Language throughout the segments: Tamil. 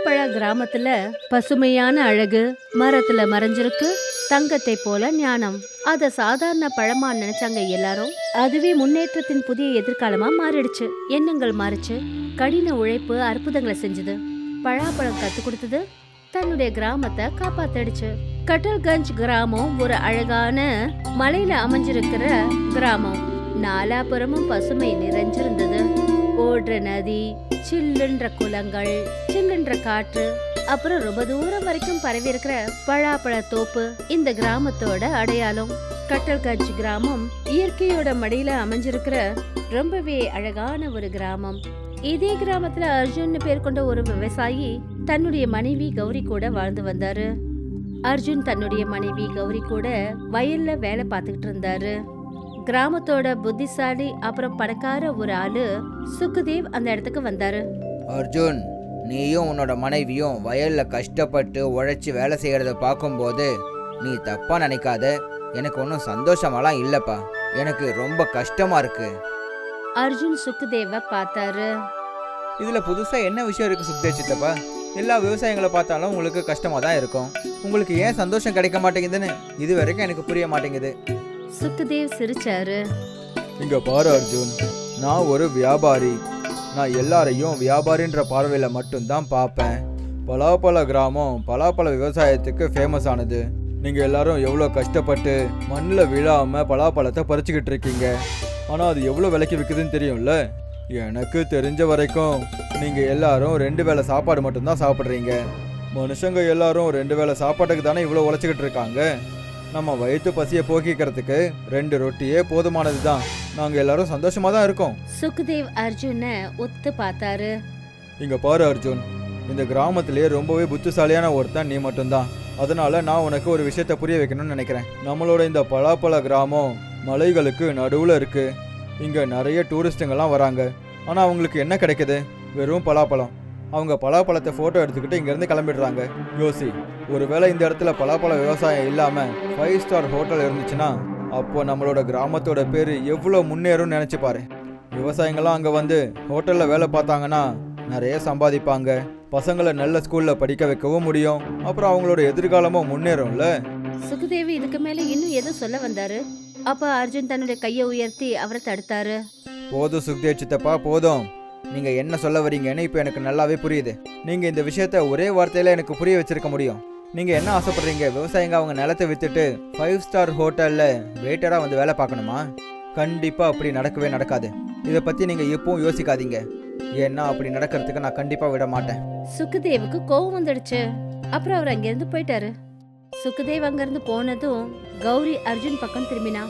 பலாப்பழ கிராமத்துல பசுமையான அழகு, மரத்துல மறைஞ்சிருக்கு தங்கத்தை போல ஞானம். அத சாதாரண பழமா நினைச்சாங்க எல்லாரும். அதுவே முன்னேற்றத்தின் புதிய எதிர்காலமா மாறிடுச்சு. எண்ணங்கள் மாறிச்சு. கடின உழைப்பு அற்புதங்களை செஞ்சது. பலாப்பழம் கத்து கொடுத்தது, தன்னுடைய கிராமத்தை காப்பாத்திடுச்சு. கட்டல்கஞ்ச் கிராமம் ஒரு அழகான மலையில அமைஞ்சிருக்கிற கிராமம். நாலாபுறமும் பசுமை நிறைஞ்சிருந்தது. ஓடுற நதி, சில்லுன்ற குளங்கள், சில்லுன்ற காற்று, அப்புறம் ரொம்ப தூரம் வரைக்கும் பரவி இருக்கிற பலாப்பழ தோப்பு இந்த கிராமத்தோட அடையாளம். கட்டல்கஞ்ச் கிராமம் இயற்கையோட மடியில அமைஞ்சிருக்கிற ரொம்பவே அழகான ஒரு கிராமம். இதே கிராமத்துல அர்ஜுன் பேர் கொண்ட ஒரு விவசாயி தன்னுடைய மனைவி கௌரி கூட வாழ்ந்து வந்தாரு. அர்ஜுன் தன்னுடைய மனைவி கௌரி கூட வயல்ல வேலை பார்த்துக்கிட்டு இருந்தாரு. கிராமத்தோட புத்திசாலி அப்புறம் பணக்கார ஒரு ஆளு சுக்குதேவ் அந்த இடத்துக்கு வந்தாரு. அர்ஜுன், நீயும் உன்னோட மனைவியும் வயல்ல கஷ்டப்பட்டு உழைச்சி வேலை செய்யறத பார்க்கும்போது நீ தப்பா நினைக்காத. எனக்கு ஒன்றும் சந்தோஷமாலாம் இல்லப்பா, எனக்கு ரொம்ப கஷ்டமா இருக்கு. அர்ஜுன் சுக்குதேவ பார்த்தாரு. இதில் புதுசாக என்ன விஷயம் இருக்குது சுக்தேவ் சித்தப்பா? எல்லா விவசாயிகளை பார்த்தாலும் உங்களுக்கு கஷ்டமாக தான் இருக்கும். உங்களுக்கு ஏன் சந்தோஷம் கிடைக்க மாட்டேங்குதுன்னு இது வரைக்கும் எனக்கு புரிய மாட்டேங்குது. சுக்குதேவ் சிரிச்சாரு. இங்க பாரு அர்ஜுன், நான் ஒரு வியாபாரி. நான் எல்லாரையும் வியாபாரின்ற பார்வையில் மட்டும்தான் பார்ப்பேன். பலாப்பழ கிராமம் பலாப்பழ விவசாயத்துக்கு ஃபேமஸ் ஆனது. நீங்கள் எல்லாரும் எவ்வளோ கஷ்டப்பட்டு மண்ணில் விழாமல் பலாப்பழத்தை பறிச்சுக்கிட்டு இருக்கீங்க. ஆனால் அது எவ்வளோ விலைக்கு விற்குதுன்னு தெரியும்ல? எனக்கு தெரிஞ்ச வரைக்கும் நீங்கள் எல்லாரும் 2 வேளை சாப்பாடு மட்டும்தான் சாப்பிட்றீங்க. மனுஷங்க எல்லாரும் 2 வேளை சாப்பாட்டுக்கு தானே இவ்வளோ உழைச்சிக்கிட்டு இருக்காங்க. நம்ம வயிற்று பசியை போக்கிக்கிறதுக்கு 2 ரொட்டியே போதுமானது தான். நாங்கள் எல்லாரும் சந்தோஷமாக தான் இருக்கோம். சுக்குதேவ் அர்ஜுனை ஒத்து பார்த்தாரு. இங்கே பாரு அர்ஜுன், இந்த கிராமத்திலேயே ரொம்பவே புத்திசாலியான ஒருத்தன் நீ மட்டும்தான். அதனால நான் உனக்கு ஒரு விஷயத்த புரிய வைக்கணும்னு நினைக்கிறேன். நம்மளோட இந்த பலாப்பழ கிராமம் மலைகளுக்கு நடுவில் இருக்கு. இங்கே நிறைய டூரிஸ்ட்டுங்கெல்லாம் வராங்க. ஆனால் அவங்களுக்கு என்ன கிடைக்குது? வெறும் பலாப்பழம். அவங்க பலாப்பழத்தை ஃபோட்டோ எடுத்துக்கிட்டு இங்கேருந்து கிளம்பிடுறாங்க. யோசி, ஒருவேளை இந்த இடத்துல பலாப்பழ விவசாயம் இல்லாமல் 5 ஸ்டார் ஹோட்டல் இருந்துச்சுன்னா அப்போ நம்மளோட கிராமத்தோட பேர் எவ்வளோ முன்னேறும்னு நினச்சி பாரு. விவசாயிங்களாம் அங்கே வந்து ஹோட்டலில் வேலை பார்த்தாங்கன்னா நிறைய சம்பாதிப்பாங்க. பசங்களை நல்ல ஸ்கூலில் படிக்க வைக்கவும் முடியும். அப்புறம் அவங்களோட எதிர்காலமும் முன்னேறும்ல. சுக்குதேவ் இதுக்கு மேல இன்னும் ஏதோ சொல்ல வந்தாரு. அப்ப அர்ஜுன் தன்னுடைய கையை உயர்த்தி அவரை தடுத்தாரு. போதும் சுக்தேவ் சித்தப்பா, போதும். நீங்கள் என்ன சொல்ல வரீங்கன்னு இப்போ எனக்கு நல்லாவே புரியுது. நீங்கள் இந்த விஷயத்த ஒரே வார்த்தையில் எனக்கு புரிய வச்சிருக்க முடியும். நீங்கள் என்ன ஆசைப்படுறீங்க? விவசாயிங்க அவங்க நிலத்தை விற்றுட்டு 5 ஸ்டார் ஹோட்டலில் வெயிட்டராக வந்து வேலை பார்க்கணுமா? கண்டிப்பாக அப்படி நடக்கவே நடக்காது. இதை பற்றி நீங்கள் எப்பவும் யோசிக்காதீங்க. ஏன்னா அப்படி நடக்கிறதுக்கு நான் கண்டிப்பாக விட மாட்டேன். சுக்குதேவுக்கு கோவம் வந்துடுச்சு. அப்புறம் அவர் அங்கிருந்து போயிட்டாரு. சுக்குதேவ் அங்கிருந்து போனதும் கௌரி அர்ஜுன் பக்கம் திரும்பினா.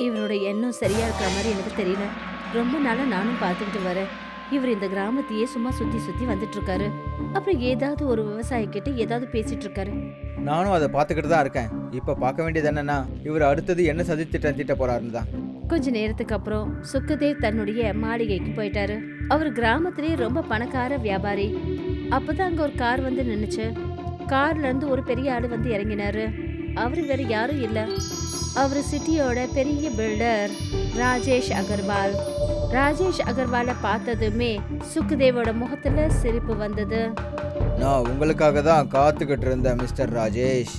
இவரோட எண்ணம் சரியா இருக்கிற மாதிரி எனக்கு தெரியல. ரொம்ப நாளா நானும் பார்த்துக்கிட்டு வரேன். இவர் இந்த கிராமத்தையே சும்மா சுத்தி சுத்தி வந்துட்டு இருக்காரு. அப்புறம் ஏதாவது ஒரு விவசாயி கிட்ட ஏதாவது பேசிட்டு இருக்காரு. நானும் அதை பார்த்துக்கிட்டு தான் இருக்கேன். இப்போ பார்க்க வேண்டியது என்னன்னா, இவர் அடுத்தது என்ன சதித்திட்டம் தீட்ட போறாருன்னு தான். கொஞ்ச நேரத்துக்கு அப்புறம் சுக்குதேவ் தன்னுடைய மாளிகைக்கு போயிட்டாரு. அவர் கிராமத்திலேயே ரொம்ப பணக்கார வியாபாரி. அப்பதான் அங்க ஒரு கார் வந்து நின்னுச்சு. கார்ல இருந்து ஒரு பெரிய ஆளு வந்து இறங்கினாரு. அவரு வேற யாரும் இல்ல, அவரு சிட்டியோட பெரிய பில்டர் ராஜேஷ் அகர்வால். ராஜேஷ் அகர்வாலை பார்த்ததுமே சுக்குதேவோட முகத்துல சிரிப்பு வந்தது. நான் உங்களுக்காக தான் காத்துக்கிட்டு இருந்தேன் மிஸ்டர் ராஜேஷ்.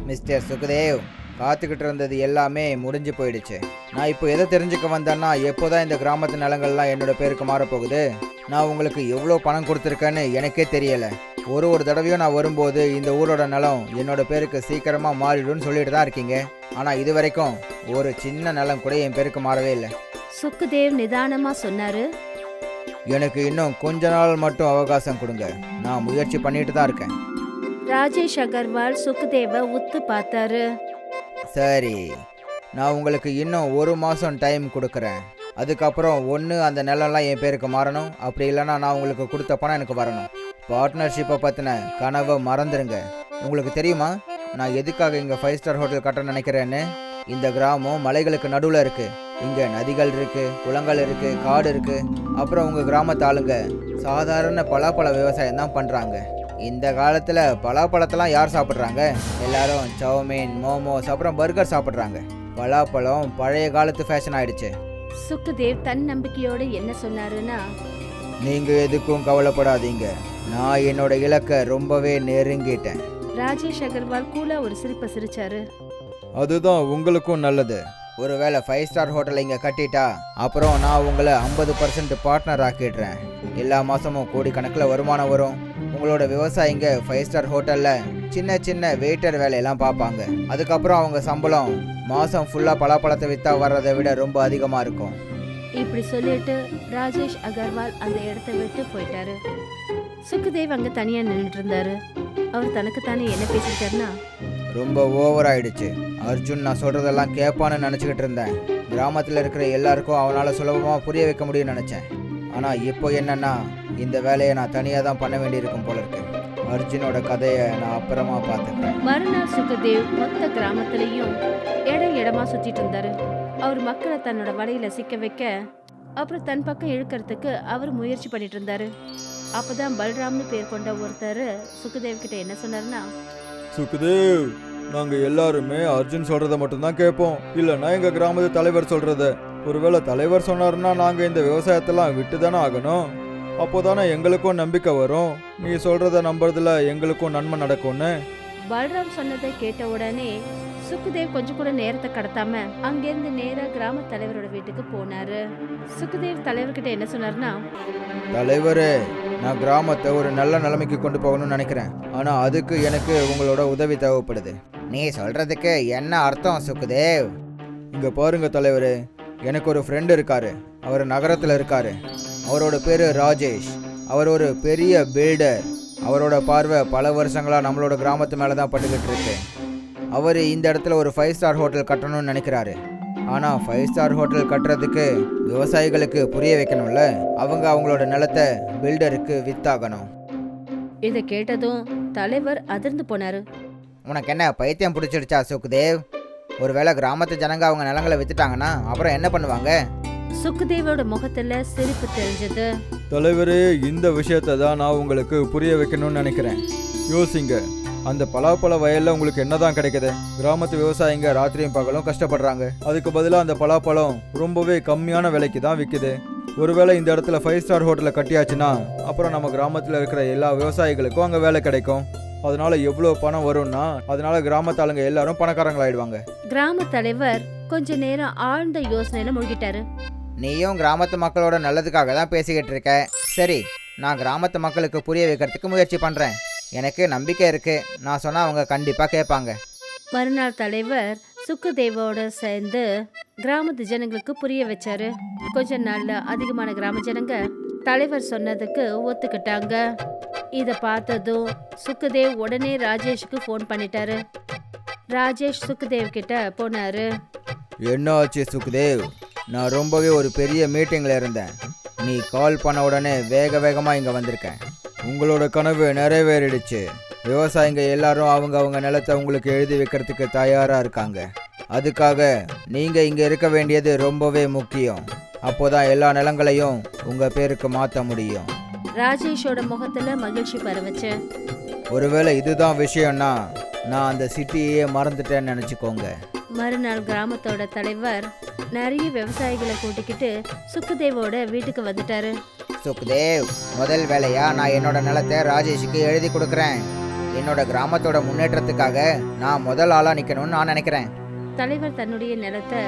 மிஸ்டர் சுக்தேவ், காத்துக்கிட்டு இருந்தது எல்லாமே முடிஞ்சு போயிடுச்சு. நான் இப்போ எதை தெரிஞ்சுக்க வந்தேன்னா, எப்போதான் இந்த கிராமத்து நிலங்கள்லாம் என்னோட பேருக்கு மாறப்போகுது. நான் உங்களுக்கு எவ்வளோ பணம் கொடுத்துருக்கேன்னு எனக்கே தெரியலை. ஒரு தடவையும் நான் வரும்போது இந்த ஊரோட நிலம் என்னோட பேருக்கு சீக்கிரமாக மாறிடும்னு சொல்லிட்டு தான் இருக்கீங்க. ஆனால் இது வரைக்கும் ஒரு சின்ன நிலம் கூட என் பேருக்கு மாறவே இல்லை. சுக்குதேவ் நிதானமா சொன்னாரு. எனக்கு இன்னும் கொஞ்ச நாள் மட்டும் அவகாசம் கொடுங்க. நான் முயற்சி பண்ணிட்டு தான் இருக்கேன். ராஜேஷ் அகர்வால் சுக்குதேவ உத்து பார்த்தாரு. சரி, நான் உங்களுக்கு இன்னும் 1 மாதம் டைம் கொடுக்குறேன். அதுக்கப்புறம் ஒன்று அந்த நிலம்லாம் என் பேருக்கு மாறணும், அப்படி இல்லைன்னா நான் உங்களுக்கு கொடுத்த பணம் எனக்கு வரணும். பார்ட்னர்ஷிப்பை பற்றின கனவை மறந்துடுங்க. உங்களுக்கு தெரியுமா நான் எதுக்காக இங்கே 5 ஸ்டார் ஹோட்டல் கட்ட நினைக்கிறேன்னு? இந்த கிராமம் மலைகளுக்கு நடுவில் இருக்குது. இங்கே நதிகள் இருக்குது, குளங்கள் இருக்குது, காடு இருக்குது. அப்புறம் உங்கள் கிராமத்து ஆளுங்க சாதாரண பலாப்பழ விவசாயம் தான் பண்ணுறாங்க. இந்த காலத்தில் பலாப்பழத்தெல்லாம் யார் சாப்பிட்றாங்க? எல்லாரும் சவுமீன், மோமோஸ், அப்புறம் பர்கர் சாப்பிட்றாங்க. பலாப்பழம் பழைய காலத்து ஃபேஷன் ஆயிடுச்சு. சுக்குதேவ் தன் நம்பிக்கையோட என்ன சொன்னாருன்னா, நீங்கள் எதுக்கும் கவலைப்படாதீங்க, நான் என்னோட இலக்கை ரொம்பவே நெருங்கிட்டேன். ராஜேஷ் அகர்வால் கூலா ஒரு சிரிப்பை சிரிச்சாரு. அதுதான் உங்களுக்கும் நல்லது. ஒருவேளை 5 ஸ்டார் ஹோட்டலை இங்கே கட்டிட்டா அப்புறம் நான் உங்களை 50% பார்ட்னர் ஆக்கிடுறேன். எல்லா மாதமும் கோடிக்கணக்கில் வருமானம் வரும். உங்களோட விவசாயிங்க 5 ஸ்டார் ஹோட்டலில் சின்ன சின்ன வெயிட்டர் வேலையெல்லாம் பார்ப்பாங்க. அதுக்கப்புறம் அவங்க சம்பளம் மாதம் ஃபுல்லாக பலாப்பழத்தை விற்றா வர்றதை விட ரொம்ப அதிகமாக இருக்கும். இப்படி சொல்லிட்டு ராஜேஷ் அகர்வால் அந்த இடத்த விட்டு போயிட்டாரு. சுக்குதேவ் அங்க தனியா நின்றுட்டு இருந்தாரு. அவர் தனக்கு தானே என்ன பேசிட்டாருன்னா, ரொம்ப ஓவர் ஆயிடுச்சு. அர்ஜுன் நான் சொல்கிறதெல்லாம் கேட்பான்னு நினச்சிக்கிட்டு இருந்தேன். கிராமத்தில் இருக்கிற எல்லாருக்கும் அவனால் சுலபமாக புரிய வைக்க முடியும்னு நினச்சேன். ஆனால் இப்போ என்னென்னா இந்த வேலையை நான் தனியாக தான் பண்ண வேண்டியிருக்கும் போல இருக்கு. அர்ஜுனோட கதையை நான் அப்புறமா பார்த்துக்கிறேன். மறுநாள் சுக்குதேவ் மொத்த கிராமத்திலையும் இடமா சுத்திட்டு இருந்தாரு. அவர் மக்களை தன்னோட வலையில சிக்க வைக்க அப்புறம் தன் பக்கம் இழுக்கிறதுக்கு அவர் முயற்சி பண்ணிட்டு இருந்தாரு. அப்பதான் பல்ராம்னு பேர் கொண்ட ஒருத்தர் சுக்குதேவ் கிட்ட என்ன சொன்னாருன்னா, சுக்குதேவ், நாங்க எல்லாருமே அர்ஜுன் சொல்றத மட்டும்தான் கேட்போம், இல்லைன்னா எங்க கிராமத்து தலைவர் சொல்றத. ஒருவேளை தலைவர் சொன்னாருன்னா நாங்க இந்த விவசாயத்தெல்லாம் விட்டு தானே ஆகணும். அப்போதானே எங்களுக்கும் நம்பிக்கை வரும், நீ சொல்றத நம்புறதுல எங்களுக்கும் நன்மை நடக்கும்னு. பல்ராம் சொன்னதை கேட்ட உடனே சுக்குதேவ் கொஞ்சம் கூட நேரத்தை கடத்தாம அங்கிருந்து நேரா கிராம தலைவரோட வீட்டுக்கு போனாரு. சுக்குதேவ் தலைவர்கிட்ட என்ன சொன்னார்னா, தலைவரே, நான் கிராமத்தை ஒரு நல்ல நிலைமைக்கு கொண்டு போகணும்னு நினைக்கிறேன். ஆனால் அதுக்கு எனக்கு உங்களோட உதவி தேவைப்படுது. நீ சொல்கிறதுக்கு என்ன அர்த்தம் சுக்குதேவ்? இங்க பாருங்க தலைவரே, எனக்கு ஒரு ஃப்ரெண்டு இருக்காரு. அவர் நகரத்தில் இருக்காரு. அவரோட பேர் ராஜேஷ். அவர் ஒரு பெரிய பில்டர். அவரோட பார்வை பல வருஷங்களாக நம்மளோட கிராமத்து மேலே தான் பட்டுக்கிட்டு இருக்கு. அவர் இந்த இடத்துல ஒரு 5 ஸ்டார் ஹோட்டல் கட்டணும்னு நினைக்கிறாரு. ஆனால் 5 ஸ்டார் ஹோட்டல் கட்டுறதுக்கு விவசாயிகளுக்கு புரிய வைக்கணும்ல. அவங்க அவங்களோட நிலத்தை பில்டருக்கு வித்தாகணும். இதை கேட்டதும் தலைவர் அதிர்ந்து போனாரு. உனக்கு என்ன பைத்தியம் பிடிச்சிடுச்சா சுக்குதேவ்? ஒருவேளை கிராமத்து ஜனங்க அவங்க நிலங்களை வித்துட்டாங்கன்னா அப்புறம் என்ன பண்ணுவாங்க? சுக்குதேவோட முகத்துல சிரிப்பு தெரிஞ்சது. தலைவரே, இந்த விஷயத்தை தான் நான் உங்களுக்கு புரிய வைக்கணும்னு நினைக்கிறேன். யோசிங்க, அந்த பலாப்பழ வயல்ல உங்களுக்கு என்னதான் கிடைக்குது? கிராமத்து விவசாயிங்க ராத்திரியும் பகலும் கஷ்டப்படுறாங்க. அதுக்கு பதிலாக அந்த பலாப்பழம் ரொம்பவே கம்மியான விலைக்கு தான் விற்குது. ஒருவேளை இந்த இடத்துல 5 ஸ்டார் ஹோட்டலை கட்டியாச்சுன்னா அப்புறம் நம்ம கிராமத்தில் இருக்கிற எல்லா விவசாயிகளுக்கும் அங்கே வேலை கிடைக்கும். அதனால எவ்வளோ பணம் வரும்னா அதனால கிராமத்தாளுங்க எல்லாரும் பணக்காரங்களாயிடுவாங்க. கிராம தலைவர் கொஞ்ச நேரம் ஆழ்ந்த யோசனையில மூழ்கிட்டாரு. நீயும் கிராமத்து மக்களோட நல்லதுக்காக தான் பேசிக்கிட்டு இருக்க. சரி, நான் கிராமத்து மக்களுக்கு புரிய வைக்கிறதுக்கு முயற்சி பண்ணுறேன். எனக்கு நம்பிக்கை இருக்கு, நான் சொன்னால் அவங்க கண்டிப்பாக கேட்பாங்க. மறுநாள் தலைவர் சுக்குதேவோட சேர்ந்து கிராமத்து ஜனங்களுக்கு புரிய வச்சாரு. கொஞ்ச நாள்ல அதிகமான கிராம ஜனங்க தலைவர் சொன்னதுக்கு ஒத்துக்கிட்டாங்க. இத பார்த்ததும் சுக்குதேவ் உடனே ராஜேஷுக்கு ஃபோன் பண்ணிட்டாரு. ராஜேஷ் சுக்குதேவ் கிட்ட போனாரு. என்ன ஆச்சு சுக்குதேவ்? நான் ரொம்பவே ஒரு பெரிய மீட்டிங்கில் இருந்தேன். நீ கால் பண்ண உடனே வேக வேகமாக இங்கே வந்திருக்கேன். உங்களோட கனவு நிறைவேறிடுச்சு. விவசாயிங்க எல்லாரும் அவங்க நிலத்தை உங்களுக்கு எழுதி வைக்கிறதுக்கு தயாராக இருக்காங்க. அதுக்காக நீங்கள் இங்கே இருக்க வேண்டியது ரொம்பவே முக்கியம். அப்போதான் எல்லா நிலங்களையும் உங்கள் பேருக்கு மாற்ற முடியும். ராஜேஷோட முகத்துல மகிழ்ச்சி பரவச்சு. ஒருவேளை இதுதான் விஷயம்னா நான் அந்த சிட்டியே மறந்துட்டேன்னு நினச்சிக்கோங்க. மறுநாள் கிராமத்தோட தலைவர் நிறைய விவசாயிகளை கூட்டிக்கிட்டு சுக்குதேவோட வீட்டுக்கு வந்துட்டாரு. சுக்குதேவ், முதல் வேலையா நான் என்னோட நிலத்தை ராஜேஷுக்கு எழுதி கொடுக்குறேன். என்னோட கிராமத்தோட முன்னேற்றத்துக்காக நான் முதல் ஆளாக நிற்கணும்னு நான் நினைக்கிறேன். தலைவர் தன்னுடைய நிலத்தை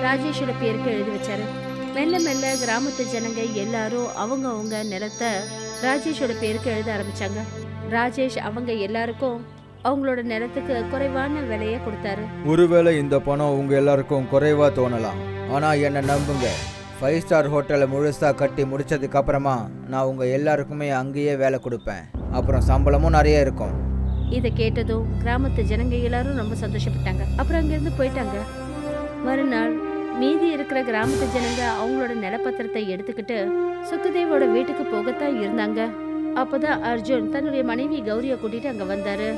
ராஜேஷோட பேருக்கு எழுதி வச்சாரு. மெல்ல மெல்ல கிராமத்து ஜனங்க எல்லாரும் அவங்க நிலத்தை ராஜேஷோட பேருக்கு எழுத ஆரம்பிச்சாங்க. ராஜேஷ் அவங்க எல்லாருக்கும் அவங்களோட நிலத்துக்கு குறைவான விலையை கொடுத்தாரு. ஒருவேளை இந்த பணம் உங்க எல்லாருக்கும் குறைவா தோணலாம், ஆனா என்ன நம்புங்க, 5 ஸ்டார் ஹோட்டலை முழுசாக கட்டி முடிச்சதுக்கு அப்புறமா நான் உங்கள் எல்லாருக்குமே அங்கேயே வேலை கொடுப்பேன். அப்புறம் சம்பளமும் நிறைய இருக்கும். இதை கேட்டதும் கிராமத்து ஜனங்க எல்லாரும் ரொம்ப சந்தோஷப்பட்டாங்க. அப்புறம் அங்கிருந்து போயிட்டாங்க. மறுநாள் மீதி இருக்கிற கிராமத்து ஜனங்க அவங்களோட நிலப்பத்திரத்தை எடுத்துக்கிட்டு சுக்குதேவோட வீட்டுக்கு போகத்தான் இருந்தாங்க. அப்பதான் அர்ஜுன் தன்னுடைய மனைவி கௌரிய கூட்டிட்டு அங்க வந்தாரு.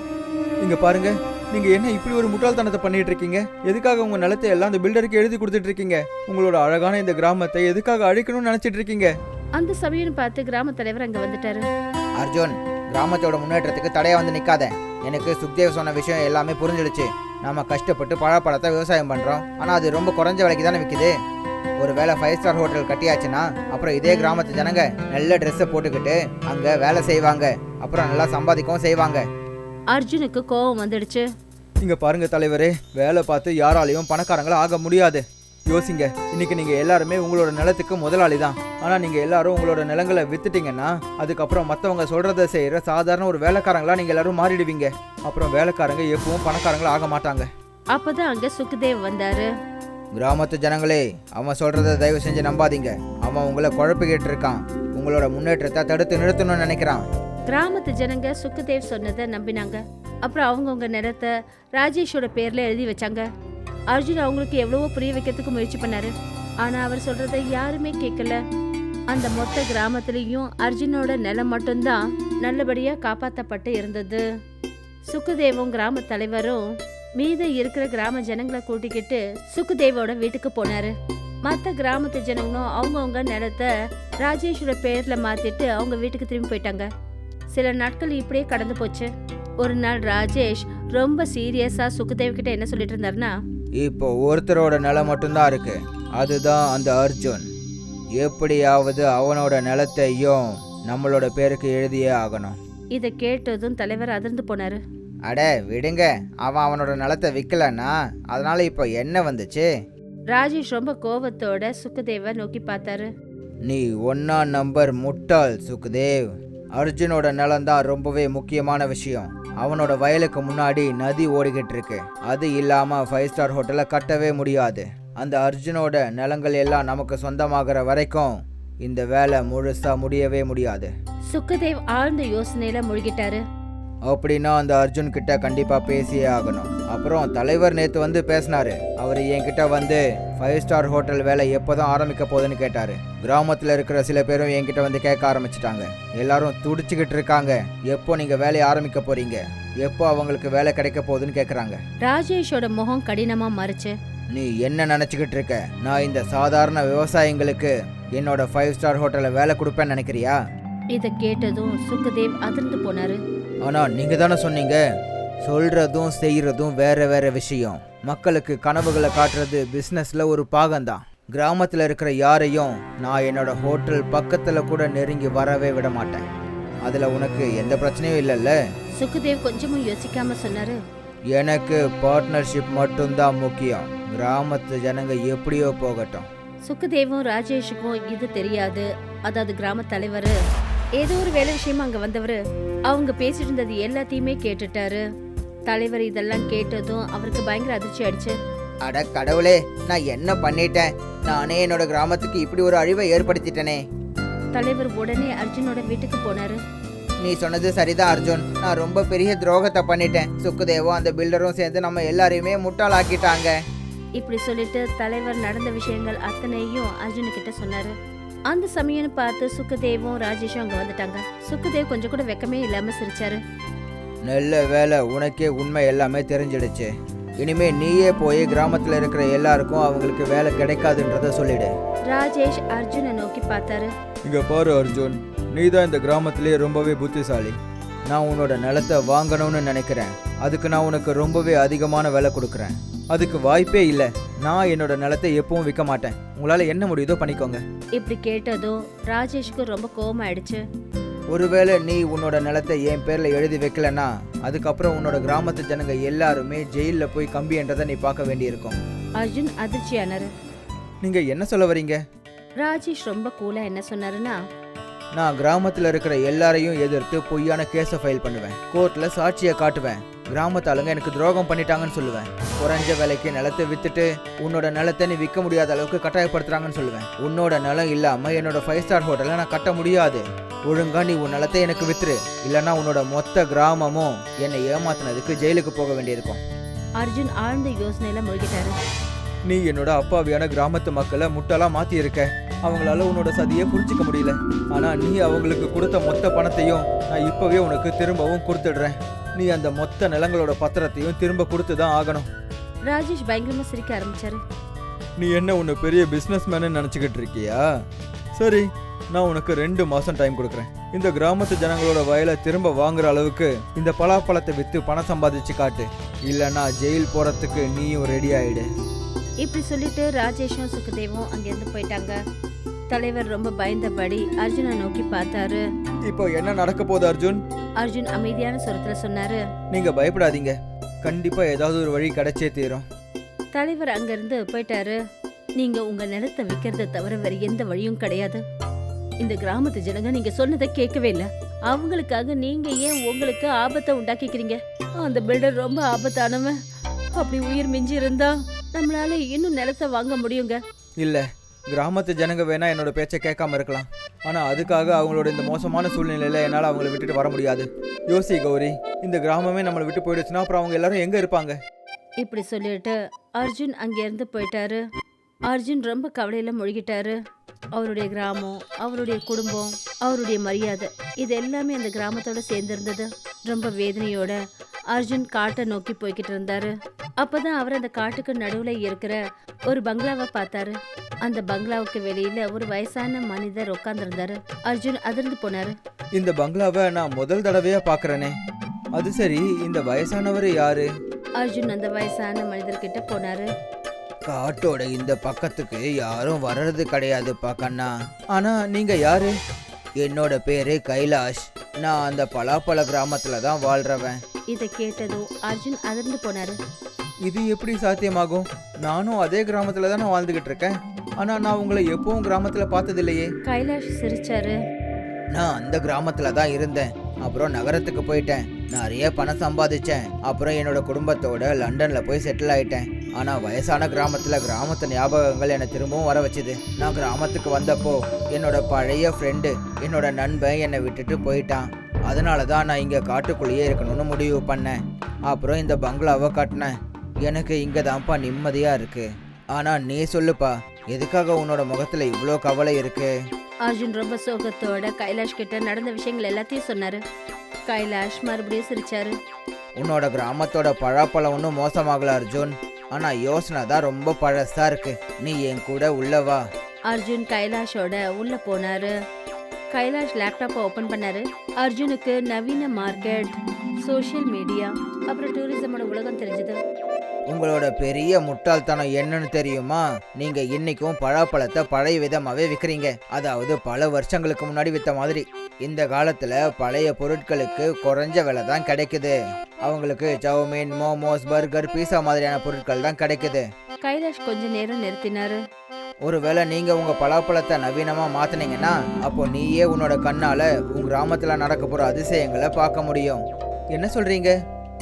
இங்க பாருங்க, நீங்க என்ன இப்படி ஒரு முட்டாள்தனத்தை பண்ணிட்டு இருக்கீங்க? எதுக்காக உங்க நிலத்தை எல்லாம் அந்த பில்டருக்கு எழுதி கொடுத்துட்டு இருக்கீங்க? உங்களோட அழகான இந்த கிராமத்தை எதுக்காக அழிக்கணும்னு நினைச்சிட்டு இருக்கீங்க? அந்த சமயம் பார்த்து கிராம தலைவர் அங்க வந்துட்டாரு. அர்ஜுன், கிராமத்தோட முன்னேற்றத்துக்கு தடையா வந்து நிற்காத. எனக்கு சுக்தேவ் சொன்ன விஷயம் எல்லாமே புரிஞ்சிடுச்சு. நாம கஷ்டப்பட்டு பழப்பழத்தை விவசாயம் பண்றோம், ஆனா அது ரொம்ப குறைஞ்ச விலைக்கு தானே விற்குது. ஒருவேளை 5 ஸ்டார் ஹோட்டல் கட்டியாச்சுன்னா அப்புறம் இதே கிராமத்து ஜனங்க நல்ல ட்ரெஸ்ஸை போட்டுக்கிட்டு அங்கே வேலை செய்வாங்க, அப்புறம் நல்லா சம்பாதிக்கவும் செய்வாங்க. அர்ஜுனுக்கு கோவம் வந்துடுச்சு. இங்க பாருங்க தலைவரே, வேலை பார்த்து யாராலையும் பணக்காரங்களா ஆக முடியாது. யோசிங்க, இன்னைக்கு நீங்க எல்லாருமே உங்களோட நிலத்துக்கு முதலாளி தான். ஆனா நீங்க எல்லாரும் உங்களோட நிலங்களை வித்துட்டீங்கன்னா அதுக்கப்புறம் மற்றவங்க சொல்றதை செய்யற சாதாரண ஒரு வேலைக்காரங்களா நீங்க எல்லாரும் மாறிடுவீங்க. அப்புறம் வேலைக்காரங்க எப்பவும் பணக்காரங்களா ஆக மாட்டாங்க. அப்பதான் அங்க சுக்குதேவ் வந்தாரு. கிராமத்து ஜனங்களே, அவன் சொல்றதை தயவு செஞ்சு நம்பாதீங்க. அவன் உங்களை குழப்பிக்கிட்டு இருக்கான். உங்களோட முன்னேற்றத்தை தடுத்து நிறுத்தணும்னு நினைக்கிறான். கிராமத்து ஜனங்க சுக்குதேவ் சொன்னதை நம்பினாங்க. அப்புறம் அவங்கவுங்க நிலத்தை ராஜேஷோட பேர்ல எழுதி வச்சாங்க. அர்ஜுன் அவங்களுக்கு எவ்வளவோ புரிய வைக்கிறதுக்கு முயற்சி பண்ணாரு. ஆனா அவர் சொல்றதை யாருமே கேட்கல. அந்த மொத்த கிராமத்திலையும் அர்ஜுனோட நிலம் மட்டும்தான் நல்லபடியா காப்பாற்றப்பட்டு இருந்தது. சுக்குதேவும் கிராம தலைவரும் மீத இருக்கிற கிராம ஜனங்களை கூட்டிக்கிட்டு சுக்குதேவோட வீட்டுக்கு போனாரு. மற்ற கிராமத்து ஜனங்களும் அவங்கவுங்க நிலத்தை ராஜேஷோட பேர்ல மாத்திட்டு அவங்க வீட்டுக்கு திரும்பி போயிட்டாங்க. சில நாட்கள் இப்படியே கடந்து போச்சு. ஒரு நாள் ராஜேஷ் ரொம்ப சீரியஸா சுக்குதேவ் கிட்ட என்ன சொல்லிட்டு இருந்தாருன்னா, இப்போ ஒருத்தரோட நிலம் மட்டும்தான் இருக்கு, அதுதான் அந்த அர்ஜுன். எப்படியாவது அவனோட நிலத்தையும் நம்மளோட பேருக்கு எழுதியே ஆகணும். இதை கேட்டதும் தலைவர் அதிர்ந்து போனாரு. அட விடுங்க, அவன் அவனோட நிலத்தை விற்கலன்னா அதனால இப்போ என்ன வந்துச்சு? ராஜேஷ் ரொம்ப கோபத்தோட சுக்குதேவை நோக்கி பார்த்தாரு. நீ 1ஆம் நம்பர் முட்டாள் சுக்குதேவ். அர்ஜுனோட நிலம்தான் ரொம்பவே முக்கியமான விஷயம். அவனோட வயலுக்கு முன்னாடி நதி ஓடிக்கிட்டு இருக்கு. அது இல்லாம 5 ஸ்டார் ஹோட்டலை கட்டவே முடியாது. அந்த அர்ஜுனோட நிலங்கள் எல்லாம் நமக்கு சொந்தமாகிற வரைக்கும் இந்த வேலை முழுசா முடியவே முடியாது. சுக்குதேவ் ஆழ்ந்த யோசனையில மூழ்கிட்டாரு. அப்படின்னா அந்த அர்ஜுன் கிட்ட கண்டிப்பா பேசியே ஆகணும். அப்புறம் தலைவர் நேத்து வந்து பேசினாரு. அவர் என்கிட்ட வந்து 5 ஸ்டார் ஹோட்டல் வேலை எப்போதான் ஆரம்பிக்க போகுதுன்னு கேட்டாரு. கிராமத்துல இருக்கிற சில பேரும் என்கிட்ட வந்து கேட்க ஆரம்பிச்சிட்டாங்க. எல்லாரும் துடிச்சுக்கிட்டு இருக்காங்க, எப்போ நீங்க வேலையை ஆரம்பிக்க போறீங்க, எப்போ அவங்களுக்கு வேலை கிடைக்க போகுதுன்னு கேட்குறாங்க. ராஜேஷோட முகம் கடினமா மாறுச்சு. நீ என்ன நினைச்சுக்கிட்டு இருக்க? நான் இந்த சாதாரண விவசாயிங்களுக்கு என்னோட 5 ஸ்டார் ஹோட்டல்ல வேலை கொடுப்பேன்னு நினைக்கிறியா? இதை கேட்டதும் சுக்குதேவ் அதிர்ந்து போனாரு. ஆனா நீங்க தானே சொன்னீங்க, சொல்றதும் செய்யறதும் வேற வேற விஷயம். மக்களுக்கு கனவுகளை காட்டுறது பிசினஸ்ல ஒரு பாகம்தான். கிராமத்துல இருக்கிற யாரையும் நான் என்னோட ஹோட்டல் பக்கத்துல கூட நெருங்கி வரவே விட மாட்டேன். அதுல உனக்கு எந்த பிரச்சனையும் இல்லைல்ல? சுக்குதேவ் கொஞ்சமும் யோசிக்காம சொன்னாரு. எனக்கு பார்ட்னர்ஷிப் மட்டும்தான் முக்கியம். கிராமத்து ஜனங்க எப்படியோ போகட்டும். சுக்குதேவும் ராஜேஷுக்கும் இது தெரியாது. அதாவது கிராம தலைவர் ஏதோ ஒரு வேலை விஷயமா அங்க வந்தவர் அவங்க பேசிட்டு இருந்தது எல்லாத்தையுமே கேட்டுட்டாரு. தலைவர் இதெல்லாம் கேட்டதும் அவருக்கு பயங்கர அதிர்ச்சி ஆயிடுச்சு. அட கடவுளே, நான் என்ன பண்ணிட்டேன்? நானே என்னோட கிராமத்துக்கு இப்படி ஒரு அழிவை ஏற்படுத்திட்டேனே. தலைவர் உடனே அர்ஜுனோட வீட்டுக்கு போனாரு. நீ சொன்னது சரிதான் அர்ஜுன், நான் ரொம்ப பெரிய துரோகத்தை பண்ணிட்டேன். சுக்குதேவும் அந்த பில்டரும் சேர்ந்து நம்ம எல்லாரையுமே முட்டாளாக்கிட்டாங்க. இப்படி சொல்லிட்டு தலைவர் நடந்த விஷயங்கள் அத்தனையும் அர்ஜுன் கிட்ட சொன்னாரு. அந்த சமயம் பார்த்து சுக்குதேவும் ராஜேஷும் அங்க வந்துட்டாங்க. சுக்குதேவ் கொஞ்சம் கூட வெக்கமே இல்லாம சிரிச்சாரு. நல்ல வேலை, உனக்கே உண்மை எல்லாமே தெரிஞ்சிடுச்சு. இனிமே நீயே போய் கிராமத்துல இருக்கிற எல்லாருக்கும் அவங்களுக்கு வேலை கிடைக்காதுன்றத சொல்லிடு. ராஜேஷ் அர்ஜுனை நோக்கி பார்த்தாரு. இங்க பாரு அர்ஜுன், நீ தான் இந்த கிராமத்திலேயே ரொம்பவே புத்திசாலி. நான் உன்னோட நிலத்தை வாங்கணும்னு நினைக்கிறேன். அதுக்கு நான் உனக்கு ரொம்பவே அதிகமான விலை கொடுக்குறேன். அதுக்கு வாய்ப்பே இல்லை. நான் என்னோட நிலத்தை எப்பவும் விற்க மாட்டேன். உங்களால என்ன முடியுதோ பண்ணிக்கோங்க. இப்படி கேட்டதும் ராஜேஷ்க்கு ரொம்ப கோவமாயிடுச்சு. ஒருவேளை நீ உன்னோட நிலத்தை என் பேர்ல எழுதி வைக்கலன்னா அதுக்கப்புறம் உன்னோட கிராமத்து ஜனங்க எல்லாருமே ஜெயிலில் போய் கம்பி என்றதை நீ பார்க்க வேண்டியிருக்கும். அர்ஜுன் அதிர்ச்சியானாரு. நீங்க என்ன சொல்ல வரீங்க? ராஜேஷ் ரொம்ப கூலா என்ன சொன்னாருன்னா, நான் கிராமத்தில் இருக்கிற எல்லாரையும் எதிர்த்து பொய்யான கேஸை ஃபைல் பண்ணுவேன். கோர்ட்ல சாட்சியை காட்டுவேன். கிராமத்து ஆளுங்க எனக்கு துரோகம் பண்ணிட்டாங்கன்னு சொல்லுவேன். குறைஞ்ச விலைக்கு நிலத்தை வித்துட்டு உன்னோட நிலத்தை நீ விற்க முடியாத அளவுக்கு கட்டாயப்படுத்துறாங்கன்னு சொல்லுவேன். உன்னோட நிலம் இல்லாம என்னோட 5 ஸ்டார் ஹோட்டலை நான் கட்ட முடியாது. ஒழுங்கா நீ உன் நிலத்தை எனக்கு வித்துரு, இல்லைன்னா உன்னோட மொத்த கிராமமும் என்னை ஏமாத்தினதுக்கு ஜெயிலுக்கு போக வேண்டியிருக்கும். அர்ஜுன் ஆழ்ந்த யோசனையில மூழ்கிட்டாரு. நீ என்னோட அப்பாவியான கிராமத்து மக்களை முட்டாளா மாத்தி இருக்க. அவங்களால உன்னோட சதியை புரிஞ்சிக்க முடியல. ஆனா நீ அவங்களுக்கு கொடுத்த மொத்த பணத்தையும் நான் இப்பவே உனக்கு திரும்பவும் கொடுத்துடுறேன். நீ அந்த மொத்த நிலங்களோட பத்திரத்தையும் திரும்ப கொடுத்து தான் ஆகணும். ராஜேஷ் பயங்கரமா சிரிக்க ஆரம்பிச்சாரு. நீ என்ன உன்னை பெரிய பிஸ்னஸ் மேனு நினச்சிக்கிட்டு இருக்கியா? சரி, நான் உனக்கு 2 மாதம் டைம் கொடுக்குறேன். இந்த கிராமத்து ஜனங்களோட வயலை திரும்ப வாங்குற அளவுக்கு இந்த பலாப்பழத்தை விற்று பணம் சம்பாதிச்சு காட்டு. இல்லைன்னா ஜெயில் போகிறதுக்கு நீயும் ரெடி ஆயிடு. இப்படி சொல்லிட்டு ராஜேஷும் சுகதேவும் அங்கிருந்து போயிட்டாங்க. தலைவர் ரொம்ப பயந்தபடி அர்ஜுனை நோக்கி பார்த்தாரு. இப்போ என்ன நடக்க போகுது அர்ஜுன்? அர்ஜுன் அமைதியான சுரத்துல சொன்னாரு. நீங்க பயப்படாதீங்க, கண்டிப்பா ஏதாவது ஒரு வழி கிடைச்சே தீரும். தலைவர் அங்கிருந்து போயிட்டாரு. நீங்க உங்க நிலத்தை விக்கிறத தவிர வேற எந்த வழியும் கிடையாது. இந்த கிராமத்து ஜனங்க நீங்க சொன்னதை கேட்கவே இல்ல. அவங்களுக்காக நீங்க ஏன் உங்களுக்கு ஆபத்தை உண்டாக்கிக்கிறீங்க? அந்த பில்டர் ரொம்ப ஆபத்தானவன். அப்படி உயிர் மிஞ்சி இருந்தா நம்மளால இன்னும் நிலத்தை வாங்க முடியுங்க. இல்ல, கிராமத்து ஜனங்க வேணா என்னோட பேச்சை கேட்காம இருக்கலாம், ஆனா அதுக்காக அவங்களோட இந்த மோசமான சூழ்நிலையில என்னால அவங்கள விட்டுட்டு வர முடியாது. யோசி கௌரி, இந்த கிராமமே நம்மளை விட்டு போயிடுச்சுன்னா அப்புறம் அவங்க எல்லாரும் எங்க இருப்பாங்க? இப்படி சொல்லிட்டு அர்ஜுன் அங்கிருந்து போயிட்டாரு. அர்ஜுன் ரொம்ப கவலையில முழுகிட்டாரு. அவருடைய கிராமம், அவருடைய குடும்பம், அவருடைய மரியாதை, இது எல்லாமே அந்த கிராமத்தோட சேர்ந்திருந்தது. ரொம்ப வேதனையோட அர்ஜுன் காட்டை நோக்கி போய்கிட்டு இருந்தாரு. அப்பதான் அவர் அந்த காட்டுக்கு நடுவுல இருக்கிற ஒரு பங்களாவை பார்த்தாரு. அந்த பங்களாவுக்கு வெளியில ஒரு வயசான மனிதர் உட்கார்ந்துருந்தாரு. அர்ஜுன் அதிர்ந்து போனாரு. இந்த பங்களாவை நான் முதல் தடவையா பாக்குறேனே. அது சரி, இந்த வயசானவர் யாரு? அர்ஜுன் அந்த வயசான மனிதர்கிட்ட போனாரு. காட்டோட இந்த பக்கத்துக்கு யாரும் வர்றது கிடையாதுப்பா கண்ணா. ஆனா நீங்க யாரு? என்னோட பேரு கைலாஷ். நான் அந்த பலாப்பழ கிராமத்துல தான் வாழ்றவன். இதை கேட்டதும் அர்ஜுன் அதிர்ந்து போனாரு. இது எப்படி சாத்தியமாகும்? நானும் அதே கிராமத்துல தானே வாழ்ந்துகிட்டு இருக்கேன், ஆனா நான் உங்களை எப்பவும் கிராமத்துல பார்த்ததில்லையே. கைலாஷ் சிரிச்சாரு. நான் அந்த கிராமத்துல தான் இருந்தேன், அப்புறம் நகரத்துக்கு போயிட்டேன். நிறைய பணம் சம்பாதிச்சேன். அப்புறம் என்னோட குடும்பத்தோட லண்டன்ல போய் செட்டில் ஆயிட்டேன். ஆனா வயசான கிராமத்து ஞாபகங்கள் என்னை திரும்பவும் வர வச்சுது. நான் கிராமத்துக்கு வந்தப்போ என்னோட பழைய ஃப்ரெண்டு, என்னோட நண்பன் என்னை விட்டுட்டு போயிட்டான். அதனால தான் நான் இங்க காட்டுக்குள்ளேயே இருக்கணும்னு முடிவு பண்ணேன். அப்புறம் இந்த பங்களாவை கட்டினேன். எனக்கு இங்க தான்ப்பா நிம்மதியா இருக்கு. ஆனா நீ சொல்லுப்பா, எதுக்காக உன்னோட முகத்துல இவ்வளோ கவலை இருக்கு? அர்ஜுன் ரொம்ப சோகத்தோட கைலாஷ் கிட்ட நடந்த விஷயங்கள் எல்லாத்தையும் சொன்னாரு. கைலாஷ் மறுபடியும் சிரிச்சாரு. உன்னோட கிராமத்தோட பழாப்பழம் ஒன்றும் மோசமாகல அர்ஜுன், ஆனா யோசனை தான் ரொம்ப பழசா இருக்கு. நீ என் கூட உள்ளவா? அர்ஜுன் கைலாஷோட உள்ள போனாரு. கைலாஷ் லேப்டாப்பை ஓபன் பண்ணாரு. அர்ஜுனுக்கு நவீன மார்க்கெட், சோஷியல் மீடியா, அப்புறம் டூரிசமோட உலகம் தெரிஞ்சது. உங்களோட பெரிய முட்டாள்தனம் என்னன்னு தெரியுமா? நீங்க இன்னைக்கும் பழாப்பழத்தை பழைய விதமாவே விற்கிறீங்க. அதாவது பல வருஷங்களுக்கு முன்னாடி வித்த மாதிரி. இந்த காலத்துல பழைய பொருட்களுக்கு குறைஞ்ச விலை தான் கிடைக்குது. அவங்களுக்கு சவுமீன், மோமோஸ், பர்கர், பீஸா மாதிரியான பொருட்கள் தான் கிடைக்குது. கைலாஷ் கொஞ்ச நேரம் நிறுத்தினாரு. ஒருவேளை நீங்க உங்க பலாப்பழத்தை நவீனமா மாத்தினீங்கன்னா அப்போ நீயே உன்னோட கண்ணால உங்க கிராமத்துல நடக்க போற அதிசயங்களை பார்க்க முடியும். என்ன சொல்றீங்க?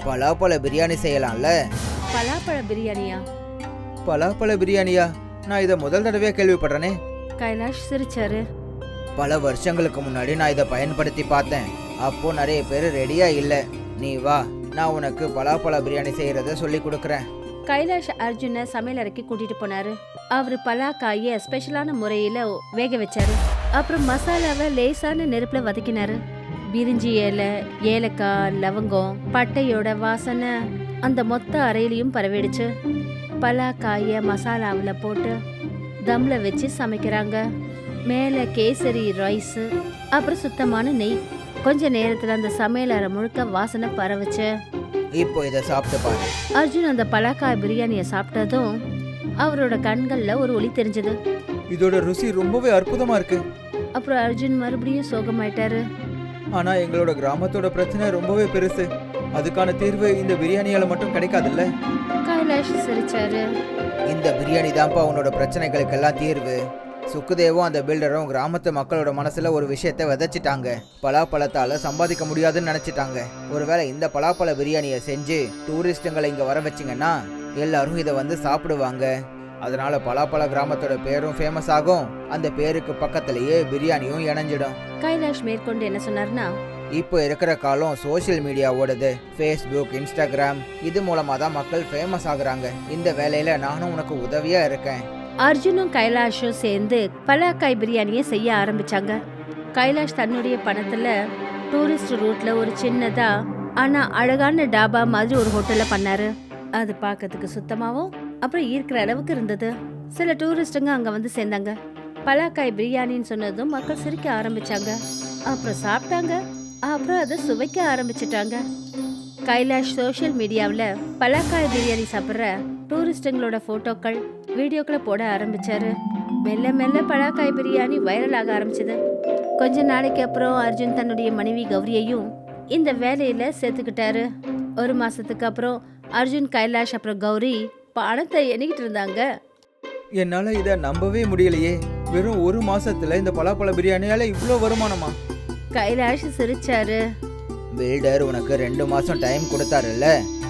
பலாப்பழ பிரியாணி செய்யலாம்ல? பலாப்பழ பிரியாணியா? பலாப்பழ பிரியாணியா? நான் இதை முதல் தடவையா கேள்விப்படுறேனே. கைலாஷ் சிரிச்சாரு. பல வருஷங்களுக்கு முன்னாடி நான் இதை பயன்படுத்தி பார்த்தேன். அப்போ நிறைய பேர் ரெடியா இல்லை. நீ வா, நான் உனக்கு பலாப்பழ பிரியாணி செய்யறத சொல்லி கொடுக்குறேன். கைலாஷ் அர்ஜுனை சமையல் அறைக்கு கூட்டிட்டு போனாரு. அவரு பலாக்காய ஸ்பெஷலான முறையில வேக வச்சாரு. அப்புறம் மசாலாவை லேசான நெருப்புல வதக்கினாரு. பிரிஞ்சி இலை, ஏலக்காய், லவங்கம், பட்டையோட வாசனை அந்த மொத்த அறையிலையும் பரவிடுச்சு. பலாக்காய மசாலாவில் போட்டு தம்ல வச்சு சமைக்கிறாங்க. மேலே கேசரி ரைஸ், அப்புறம் சுத்தமான நெய். கொஞ்ச நேரத்தில் அந்த சமையல் அறை முழுக்க வாசனை பரவச்சு. இப்போ இதை சாப்பிட்டு பாரு. அர்ஜுன் அந்த பலாக்காய் பிரியாணியை சாப்பிட்டதும் அவரோட கண்கள்ல ஒரு ஒளி தெரிஞ்சது. இதோட ருசி ரொம்பவே அற்புதமா இருக்கு. அப்புறம் அர்ஜுன் மறுபடியும் சோகமாயிட்டாரு. ஆனா எங்களோட கிராமத்தோட பிரச்சனை ரொம்பவே பெருசு. அதுக்கான தீர்வு இந்த பிரியாணியால மட்டும் கிடைக்காதுல்ல? கைலாஷ் சிரிச்சாரு. இந்த பிரியாணி தான்ப்பா உன்னோட பிரச்சனைகளுக்கெல்லாம் தீர்வு. சுக்குதேவும் அந்த பில்டரும் கிராமத்து மக்களோட மனசுல ஒரு விஷயத்தை விதைச்சிட்டாங்க. பலாப்பழத்தால சம்பாதிக்க முடியாதுன்னு நினைச்சிட்டாங்க. ஒருவேளை இந்த பலாப்பழ பிரியாணியை செஞ்சு டூரிஸ்டுங்களை இங்க வர வச்சிங்கன்னா எல்லாரும் இதை வந்து சாப்பிடுவாங்க. அதனால பலாப்பழ கிராமத்தோட பேரும் ஃபேமஸ் ஆகும். அந்த பேருக்கு பக்கத்திலேயே பிரியாணியும் இணைஞ்சிடும். கைலாஷ் மேற்கொண்டு என்ன சொன்னார்னா, இப்போ இருக்கிற காலம் சோஷியல் மீடியா ஓடுது. ஃபேஸ்புக், இன்ஸ்டாகிராம், இது மூலமா தான் மக்கள் ஃபேமஸ் ஆகுறாங்க. இந்த வேலையில நானும் உனக்கு உதவியா இருக்கேன். அர்ஜுனும் கைலாஷும் சேர்ந்து பலாக்காய் பிரியாணியை செய்ய ஆரம்பிச்சாங்க. கைலாஷ் தன்னுடைய பணத்துல டூரிஸ்ட் ரூட்ல ஒரு சின்னதா ஆனா அழகான டாபா மாதிரி ஒரு ஹோட்டல்ல பண்ணாரு. அது பார்க்கறதுக்கு சுத்தமாவும் அப்புறம் ஈர்க்கிற அளவுக்கு இருந்தது. சில டூரிஸ்டுங்க அங்க வந்து சேர்ந்தாங்க. பலாக்காய் பிரியாணின்னு சொன்னதும் மக்கள் சிரிக்க ஆரம்பிச்சாங்க. அப்புறம் சாப்பிட்டாங்க. அப்புறம் அதை சுவைக்க ஆரம்பிச்சிட்டாங்க. கைலாஷ் சோஷியல் மீடியாவில் பலாக்காய் பிரியாணி சாப்பிட்ற டூரிஸ்டுங்களோட போட்டோக்கள் வீடியோக்களை போட ஆரம்பிச்சாரு. மெல்ல மெல்ல பலாக்காய் பிரியாணி வைரல் ஆக ஆரம்பிச்சது. கொஞ்ச நாளைக்கு அப்புறம் அர்ஜுன் தன்னுடைய மனைவி கௌரியையும் இந்த வேலையில சேர்த்துக்கிட்டாரு. ஒரு மாசத்துக்கு அப்புறம் அர்ஜுன், கைலாஷ் அப்புறம் கௌரி பணத்தை எண்ணிக்கிட்டு இருந்தாங்க. என்னால இதை நம்பவே முடியலையே. வெறும் ஒரு மாசத்துல இந்த பலாப்பழ பிரியாணியால இவ்வளோ வருமானமா? கைலாஷ் சிரிச்சாரு. பில்டர் உனக்கு 2 மாசம் டைம் கொடுத்தாருல்ல,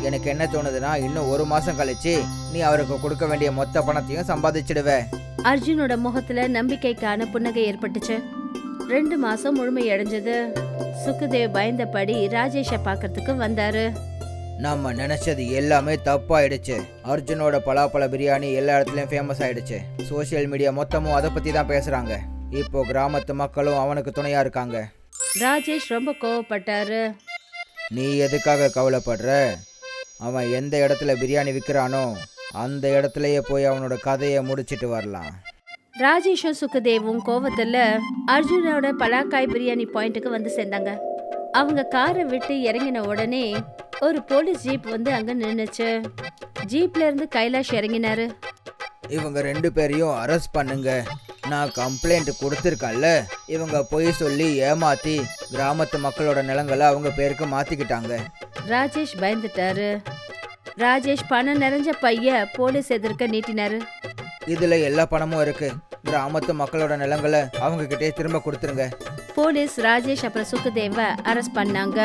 எனக்கு என்ன தோணுதுன்னா இன்னும் 1 மாசம் கழிச்சு நீ அவருக்கு கொடுக்க வேண்டிய மொத்த பணத்தையும் சம்பாதிச்சிடுவ. அர்ஜுனோட முகத்துல நம்பிக்கைக்கான புன்னகை ஏற்பட்டுச்சு. 2 மாசம் முழுமையடைஞ்சது. சுக்குதேவ் பயந்தபடி ராஜேஷை பார்க்கறதுக்கு வந்தாரு. நம்ம நினைச்சது எல்லாமே தப்பாயிடுச்சு. அர்ஜுனோட பலாப்பழ பிரியாணி எல்லா இடத்துலயும் ஃபேமஸ் ஆயிடுச்சு. சோஷியல் மீடியா மொத்தமும் அதை பத்தி தான் பேசுறாங்க. இப்போ கிராமத்து மக்களும் அவனுக்கு துணையா இருக்காங்க. ராஜேஷ் ரொம்ப கோவப்பட்டாரு. நீ எதுக்காக கவலைப்படுற? அவன் எந்த இடத்துல பிரியாணி விற்கிறானோ அந்த இடத்துலயே போய் அவனோட கதையை முடிச்சிட்டு வரலாம். ராஜேஷும் சுக்குதேவும் கோவத்துல அர்ஜுனோட பலாக்காய் பிரியாணி பாயிண்ட்டுக்கு வந்து சேர்ந்தாங்க. அவங்க காரை விட்டு இறங்கின உடனே ஒரு போலீஸ் ஜீப் வந்து அங்க நின்னுச்சு. ஜீப்ல இருந்து கைலாஷ் இறங்கினாரு. இவங்க 2 பேரையும் அரெஸ்ட் பண்ணுங்க. நான் கம்ப்ளைண்ட் கொடுத்துருக்கேன்ல, இவங்க பொய் சொல்லி ஏமாத்தி கிராமத்து மக்களோட நிலங்களை அவங்க பேருக்கு மாத்திக்கிட்டாங்க. ராஜேஷ் பயந்துட்டாரு. ராஜேஷ் பணம் நிறைஞ்ச பைய போலீஸ் எதிர்க்க நீட்டினாரு. இதுல எல்லா பணமும் இருக்கு. கிராமத்து மக்களோட நிலங்களை அவங்க கிட்டே திரும்ப கொடுத்துருங்க. போலீஸ் ராஜேஷ் அப்புறம் சுக்குதேவ அரெஸ்ட் பண்ணாங்க.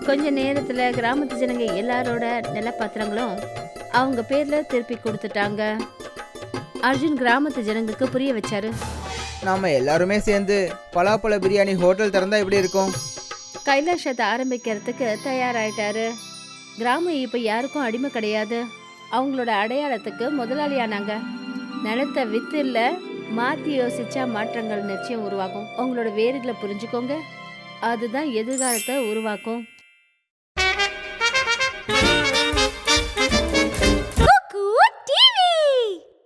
கொஞ்ச நேரத்துல கிராமத்து ஜனங்க எல்லாரோட நிலப்பத்திரங்களும் அவங்க பேர்ல திருப்பி கொடுத்துட்டாங்க. அர்ஜுன் கிராமத்து ஜனங்களுக்கு புரிய வச்சாரு. நாம எல்லாருமே சேர்ந்து பலாப்பழ பிரியாணி ஹோட்டல் திறந்தா எப்படி இருக்கும்? கைலாஷ் அதை ஆரம்பிக்கிறதுக்கு தயாராயிட்டாரு. கிராமம் இப்ப யாருக்கும் அடிமை கிடையாது. அவங்களோட அடையாளத்துக்கு முதலாளியானாங்க. நிலத்தை வித்து இல்ல, மாத்தி யோசிச்சா மாற்றங்கள் நிச்சயம் உருவாகும். உங்களோட வேர்களை புரிஞ்சுக்கோங்க, அதுதான் எதிர்காலத்தை உருவாக்கும்.